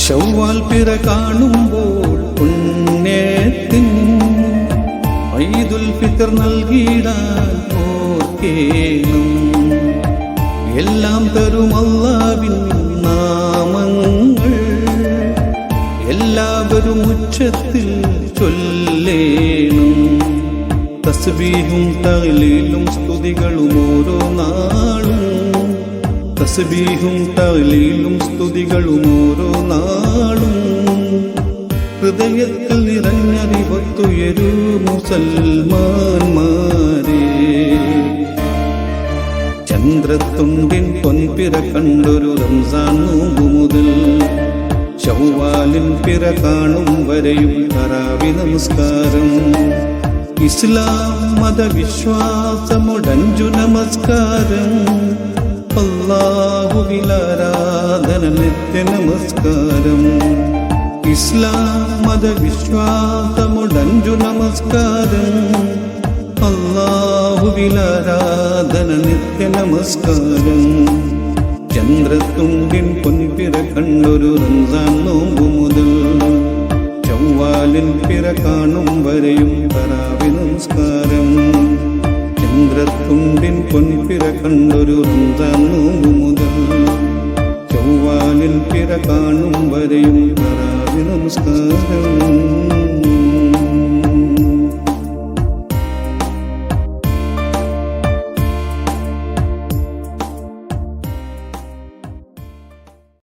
ശവ്വാൽ പിറ കാണുമ്പോൾ പുണ്യത്തിൻ ഈദുൽ ഫിത്ർ നൽകിടാൻ ഓർക്കേണം. എല്ലാം തരും അല്ലാഹുവിൻ നാമങ്ങൾ എല്ലാവരും ഉച്ചത്തിൽ ചൊല്ലേണം. തസ്ബീഹും തഹ്ലീലും സ്തുതികളും ഓരോ നാളും, തസ്ബീഹും തഹ്ലീലും സ്തുതികളും ഓരോ നാളും. ഹൃദയത്തിൽ നിറഞ്ഞറിവത്തുയരൂ മുസൽമാന്മാരെ. ചന്ദ്രത്തുണ്ടിൻ പൊൻപിറ കണ്ടൊരു റംസാൻ നോമ്പു മുതൽ ശവ്വാലിൻ പിറ കാണും വരെയും തറാവി നമസ്കാരം. ഇസ്ലാം മതവിശ്വാസമൊടഞ്ചു നമസ്കാരം. അല്ലാഹുവിലാരാധന നിത്യ നമസ്കാരം. ഇസ്ലാം മതവിശ്വാസമൊടഞ്ചു നമസ്കാരം. അല്ലാഹുവിലാരാധന നിത്യ നമസ്കാരം. ചന്ദ്രത്തുണ്ടിൻ പൊൻപിറ കണ്ടൊരു റംസാൻ നോമ്പു മുതൽ ശവ്വാലിൻ പിറ കാണും വരെയും തറാവി നമസ്കാരം. ചന്ദ്രത്തുണ്ടിൻ പൊൻപിറ കണ്ടൊരു റംസാൻ നോമ്പു മുതൽ ശവ്വാലിൻ പിറ കാണും വരെയും തറാവി നമസ്കാരം.